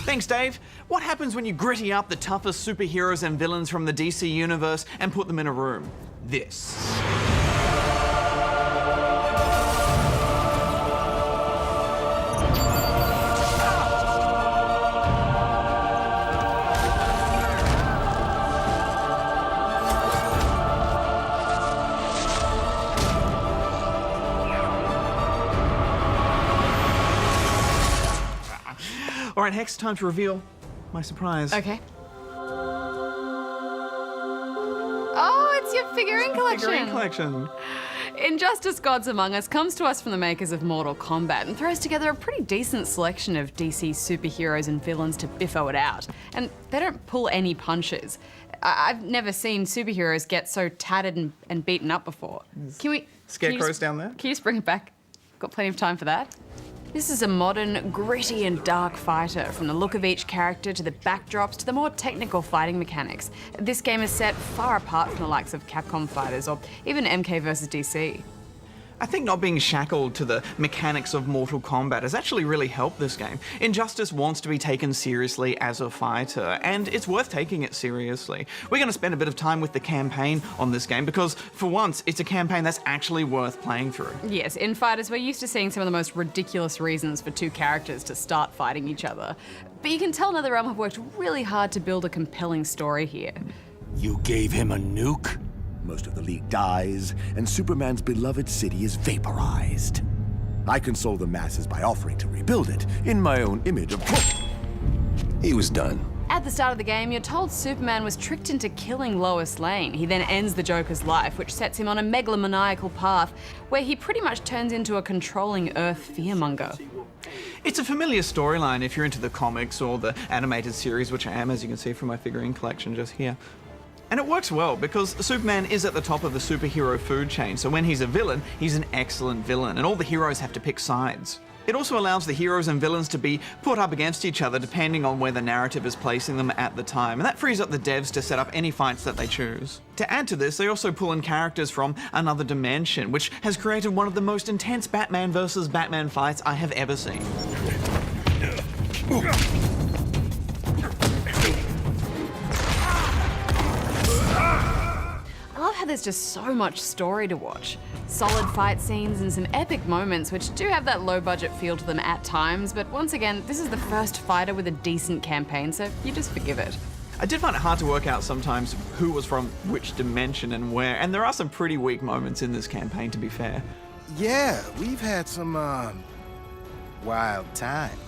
Thanks, Dave. What happens when you gritty up the toughest superheroes and villains from the DC universe and put them in a room? This. All right, Hex, time to reveal my surprise. Okay. Oh, it's your figurine collection. Figurine collection. Injustice Gods Among Us comes to us from the makers of Mortal Kombat and throws together a pretty decent selection of DC superheroes and villains to biffo it out. And they don't pull any punches. I've never seen superheroes get so tattered and beaten up before. Scarecrow's down there? Can you just bring it back? Got plenty of time for that. This is a modern, gritty and dark fighter, from the look of each character to the backdrops to the more technical fighting mechanics. This game is set far apart from the likes of Capcom fighters or even MK vs DC. I think not being shackled to the mechanics of Mortal Kombat has actually really helped this game. Injustice wants to be taken seriously as a fighter, and it's worth taking it seriously. We're going to spend a bit of time with the campaign on this game because, for once, it's a campaign that's actually worth playing through. Yes, in fighters, we're used to seeing some of the most ridiculous reasons for two characters to start fighting each other. But you can tell NetherRealm have worked really hard to build a compelling story here. You gave him a nuke? Most of the League dies, and Superman's beloved city is vaporized. I console the masses by offering to rebuild it in my own image of... He was done. At the start of the game, you're told Superman was tricked into killing Lois Lane. He then ends the Joker's life, which sets him on a megalomaniacal path where he pretty much turns into a controlling Earth fearmonger. It's a familiar storyline if you're into the comics or the animated series, which I am, as you can see from my figurine collection just here. And it works well because Superman is at the top of the superhero food chain, so when he's a villain, he's an excellent villain, and all the heroes have to pick sides. It also allows the heroes and villains to be put up against each other depending on where the narrative is placing them at the time, and that frees up the devs to set up any fights that they choose. To add to this, they also pull in characters from another dimension, which has created one of the most intense Batman vs. Batman fights I have ever seen. I love how there's just so much story to watch. Solid fight scenes and some epic moments which do have that low budget feel to them at times, but once again, this is the first fighter with a decent campaign, so you just forgive it. I did find it hard to work out sometimes who was from which dimension and where, and there are some pretty weak moments in this campaign, to be fair. Yeah, we've had some, wild times.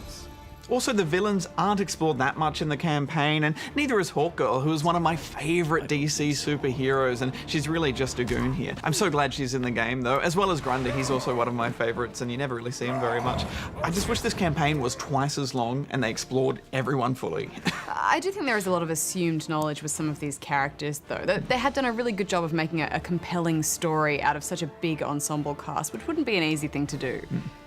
Also, the villains aren't explored that much in the campaign, and neither is Hawkgirl, who is one of my favourite DC superheroes, and she's really just a goon here. I'm so glad she's in the game, though, as well as Grundy. He's also one of my favourites, and you never really see him very much. I just wish this campaign was twice as long, and they explored everyone fully. I do think there is a lot of assumed knowledge with some of these characters, though. They had done a really good job of making a compelling story out of such a big ensemble cast, which wouldn't be an easy thing to do.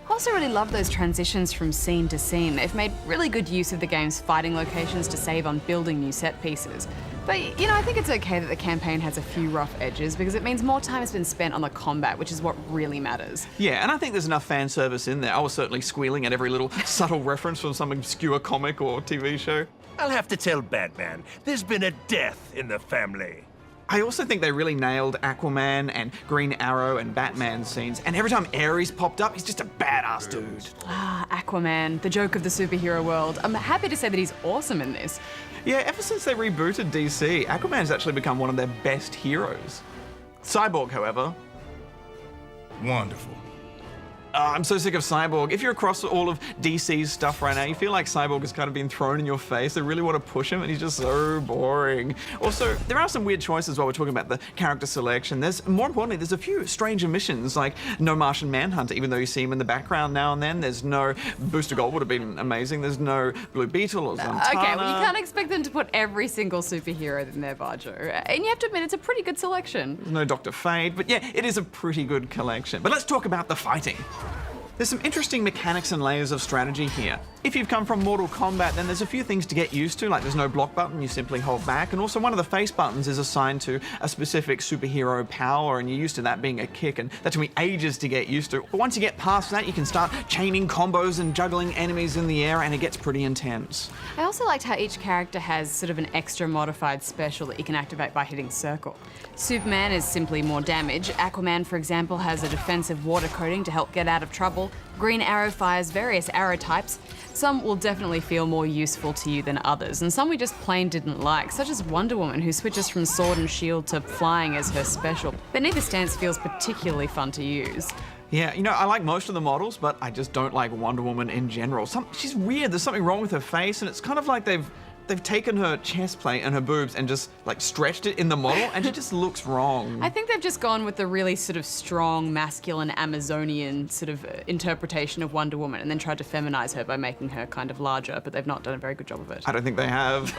I also really love those transitions from scene to scene. They've made really good use of the game's fighting locations to save on building new set pieces. But, you know, I think it's okay that the campaign has a few rough edges because it means more time has been spent on the combat, which is what really matters. Yeah, and I think there's enough fan service in there. I was certainly squealing at every little subtle reference from some obscure comic or TV show. I'll have to tell Batman, there's been a death in the family. I also think they really nailed Aquaman and Green Arrow and Batman scenes, and every time Ares popped up, he's just a badass dude. Ah, Aquaman, the joke of the superhero world. I'm happy to say that he's awesome in this. Yeah, ever since they rebooted DC, Aquaman's actually become one of their best heroes. Cyborg, however... Wonderful. I'm so sick of Cyborg. If you're across all of DC's stuff right now, you feel like Cyborg has kind of been thrown in your face. They really want to push him, and he's just so boring. Also, there are some weird choices while we're talking about the character selection. More importantly, there's a few strange omissions, like no Martian Manhunter, even though you see him in the background now and then. There's no... Booster Gold would have been amazing. There's no Blue Beetle or Zatanna. Okay, well, you can't expect them to put every single superhero in their Barjo. And you have to admit, it's a pretty good selection. There's no Dr. Fate, but yeah, it is a pretty good collection. But let's talk about the fighting. There's some interesting mechanics and layers of strategy here. If you've come from Mortal Kombat, then there's a few things to get used to, like there's no block button, you simply hold back, and also one of the face buttons is assigned to a specific superhero power, and you're used to that being a kick, and that took me ages to get used to. But once you get past that, you can start chaining combos and juggling enemies in the air, and it gets pretty intense. I also liked how each character has sort of an extra modified special that you can activate by hitting circle. Superman is simply more damage. Aquaman, for example, has a defensive water coating to help get out of trouble. Green Arrow fires various arrow types. Some will definitely feel more useful to you than others, and some we just plain didn't like, such as Wonder Woman, who switches from sword and shield to flying as her special. But neither stance feels particularly fun to use. Yeah, you know, I like most of the models, but I just don't like Wonder Woman in general. She's weird, there's something wrong with her face, and it's kind of like they've taken her chest plate and her boobs and just like stretched it in the model, and she just looks wrong. I think they've just gone with the really sort of strong, masculine, Amazonian sort of interpretation of Wonder Woman and then tried to feminize her by making her kind of larger, but they've not done a very good job of it. I don't think they have.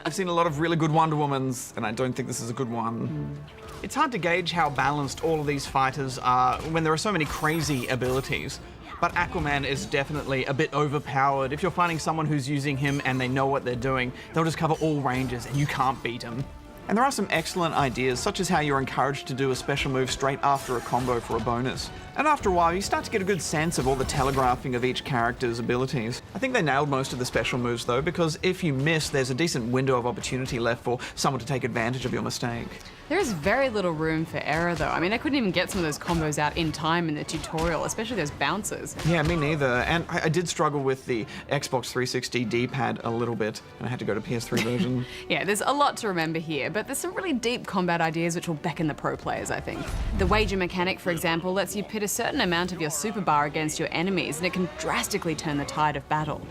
I've seen a lot of really good Wonder Womans, and I don't think this is a good one. It's hard to gauge how balanced all of these fighters are when there are so many crazy abilities. But Aquaman is definitely a bit overpowered. If you're finding someone who's using him and they know what they're doing, they'll just cover all ranges and you can't beat him. And there are some excellent ideas, such as how you're encouraged to do a special move straight after a combo for a bonus. And after a while, you start to get a good sense of all the telegraphing of each character's abilities. I think they nailed most of the special moves though, because if you miss, there's a decent window of opportunity left for someone to take advantage of your mistake. There is very little room for error though. I mean, I couldn't even get some of those combos out in time in the tutorial, especially those bouncers. Yeah, me neither. And I did struggle with the Xbox 360 D-pad a little bit, and I had to go to PS3 version. Yeah, there's a lot to remember here, but there's some really deep combat ideas which will beckon the pro players, I think. The wager mechanic, for example, lets you pit a certain amount of your super bar against your enemies, and it can drastically turn the tide of battle.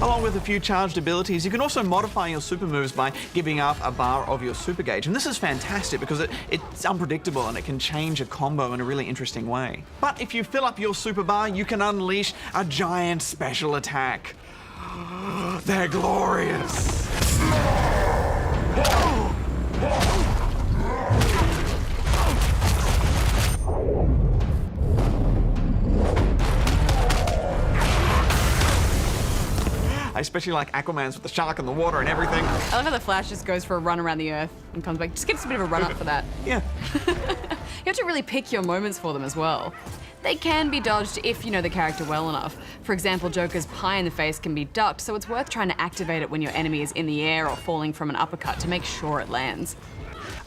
Along with a few charged abilities, you can also modify your super moves by giving up a bar of your super gauge. And this is fantastic because it's unpredictable and it can change a combo in a really interesting way. But if you fill up your super bar, you can unleash a giant special attack. They're glorious. I especially like Aquaman's with the shark in the water and everything. I love how the Flash just goes for a run around the Earth and comes back. Just gives a bit of a run up for that. Yeah. You have to really pick your moments for them as well. They can be dodged if you know the character well enough. For example, Joker's pie in the face can be ducked, so it's worth trying to activate it when your enemy is in the air or falling from an uppercut to make sure it lands.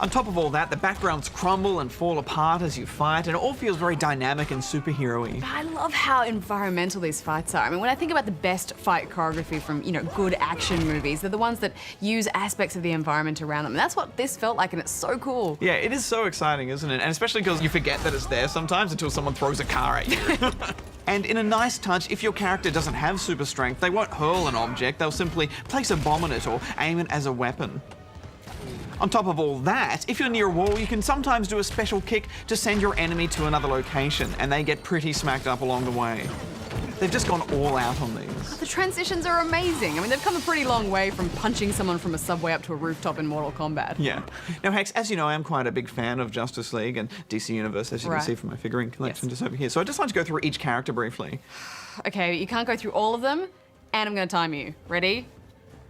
On top of all that, the backgrounds crumble and fall apart as you fight, and it all feels very dynamic and superhero-y. I love how environmental these fights are. I mean, when I think about the best fight choreography from, good action movies, they're the ones that use aspects of the environment around them. And that's what this felt like, and it's so cool. Yeah, it is so exciting, isn't it? And especially because you forget that it's there sometimes until someone throws a car at you. And in a nice touch, if your character doesn't have super strength, they won't hurl an object, they'll simply place a bomb on it or aim it as a weapon. On top of all that, if you're near a wall, you can sometimes do a special kick to send your enemy to another location, and they get pretty smacked up along the way. They've just gone all out on these. The transitions are amazing. I mean, they've come a pretty long way from punching someone from a subway up to a rooftop in Mortal Kombat. Yeah. Now, Hex, as you know, I'm quite a big fan of Justice League and DC Universe, as you can see from my figurine collection just over here. So I'd just like to go through each character briefly. Okay, you can't go through all of them, and I'm going to time you. Ready?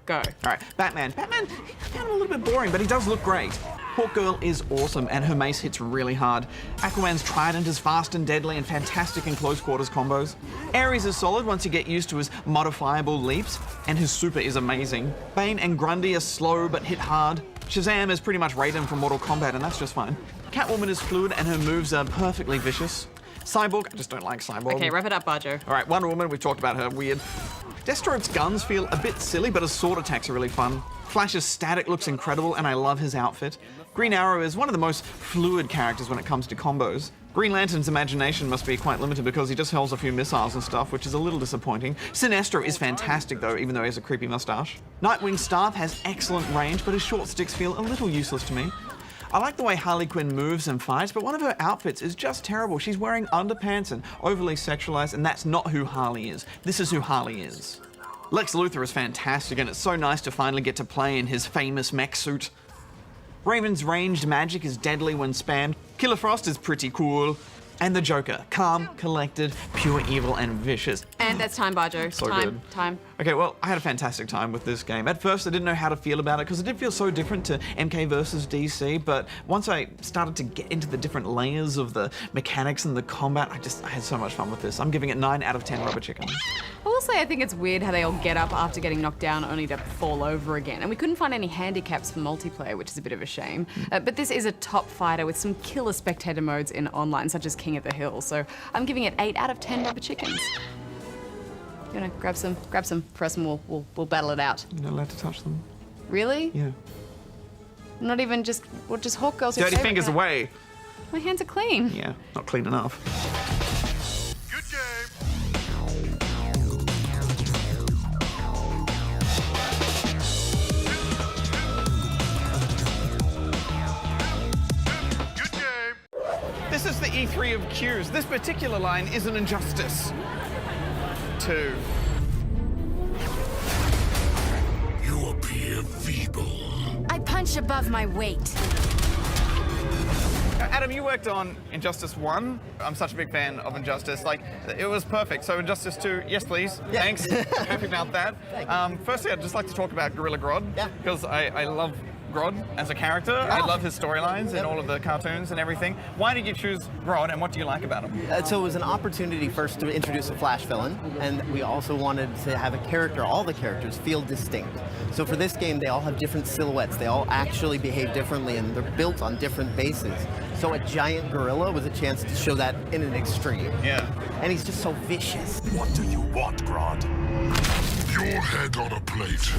Go. All right, Batman. I found him a little bit boring, but he does look great. Hawkgirl is awesome, and her mace hits really hard. Aquaman's trident is fast and deadly and fantastic in close quarters combos. Ares is solid once you get used to his modifiable leaps, and his super is amazing. Bane and Grundy are slow but hit hard. Shazam is pretty much Raiden from Mortal Kombat, and that's just fine. Catwoman is fluid, and her moves are perfectly vicious. Cyborg, I just don't like Cyborg. Okay, wrap it up, Barjo. All right, Wonder Woman, we've talked about her, weird. Deathstroke's guns feel a bit silly, but his sword attacks are really fun. Flash's static looks incredible, and I love his outfit. Green Arrow is one of the most fluid characters when it comes to combos. Green Lantern's imagination must be quite limited because he just hurls a few missiles and stuff, which is a little disappointing. Sinestro is fantastic though, even though he has a creepy mustache. Nightwing's staff has excellent range, but his short sticks feel a little useless to me. I like the way Harley Quinn moves and fights, but one of her outfits is just terrible. She's wearing underpants and overly sexualized, and that's not who Harley is. This is who Harley is. Lex Luthor is fantastic, and it's so nice to finally get to play in his famous mech suit. Raven's ranged magic is deadly when spammed. Killer Frost is pretty cool. And the Joker, calm, collected, pure evil, and vicious. And that's time, Bajo. So time, good. time. Okay, well, I had a fantastic time with this game. At first, I didn't know how to feel about it because it did feel so different to MK versus DC, but once I started to get into the different layers of the mechanics and the combat, I had so much fun with this. I'm giving it 9 out of 10 rubber chickens. I will say I think it's weird how they all get up after getting knocked down only to fall over again. And we couldn't find any handicaps for multiplayer, which is a bit of a shame. But this is a top fighter with some killer spectator modes in online, such as King of the Hill. So I'm giving it 8 out of 10 rubber chickens. You wanna grab some for us and we'll battle it out. You're not allowed to touch them. Really? Yeah. Not even just Hawk Girl's your Dirty favorite fingers guy. away. My hands are clean. Yeah, not clean enough. Good game. Good game. This is the E3 of Qs. This particular line is an injustice. 2. You appear feeble. I punch above my weight. Adam, you worked on Injustice 1. I'm such a big fan of Injustice. Like, it was perfect. So Injustice 2, yes, please. Yeah. Thanks. I'm happy about that. Firstly, I'd just like to talk about Gorilla Grodd. Yeah. Because I love Grodd as a character. I love his storylines and all of the cartoons and everything. Why did you choose Grodd, and what do you like about him? So it was an opportunity first to introduce a Flash villain, and we also wanted to have a character, all the characters, feel distinct. So for this game, they all have different silhouettes. They all actually behave differently, and they're built on different bases. So a giant gorilla was a chance to show that in an extreme. Yeah. And he's just so vicious. What do you want, Grodd? Your head on a plate.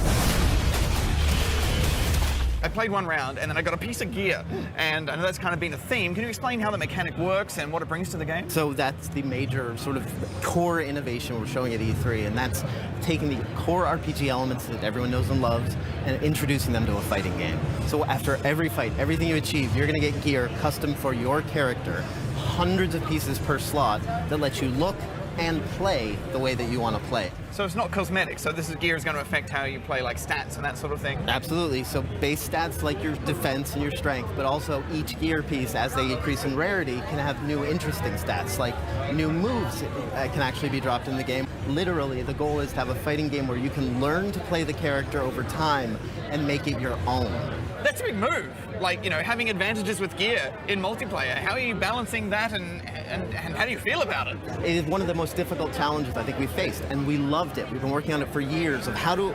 I played one round, and then I got a piece of gear, and I know that's kind of been a theme. Can you explain how the mechanic works and what it brings to the game? So that's the major sort of core innovation we're showing at E3, and that's taking the core RPG elements that everyone knows and loves and introducing them to a fighting game. So after every fight, everything you achieve, you're going to get gear custom for your character, hundreds of pieces per slot that let you look and play the way that you want to play. So it's not cosmetic, so this gear is going to affect how you play, like stats and that sort of thing? Absolutely. So base stats like your defense and your strength, but also each gear piece, as they increase in rarity, can have new interesting stats, like new moves can actually be dropped in the game. Literally, the goal is to have a fighting game where you can learn to play the character over time and make it your own. That's a big move. Like, you know, having advantages with gear in multiplayer. How are you balancing that, and how do you feel about it? It is one of the most difficult challenges I think we faced, and we loved it. We've been working on it for years of how to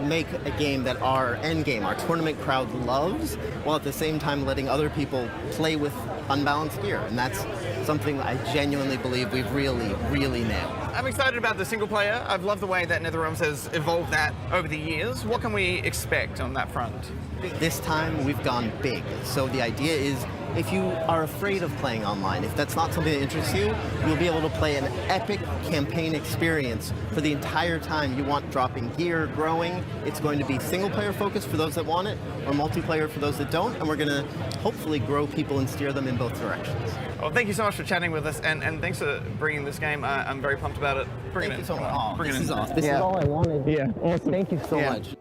make a game that our end game, our tournament crowd loves, while at the same time letting other people play with unbalanced gear. And that's something I genuinely believe we've really, really nailed. I'm excited about the single player. I've loved the way that NetherRealms has evolved that over the years. What can we expect on that front? This time we've gone big. So the idea is, if you are afraid of playing online, if that's not something that interests you, you'll be able to play an epic campaign experience for the entire time you want dropping gear, growing. It's going to be single player focused for those that want it, or multiplayer for those that don't, and we're going to hopefully grow people and steer them in both directions. Well, thank you so much for chatting with us, and thanks for bringing this game. I'm very pumped about it. Bring Thank it you in. so much. Bring it This in. is awesome. This is all I wanted. Yeah. Awesome. Thank you so much.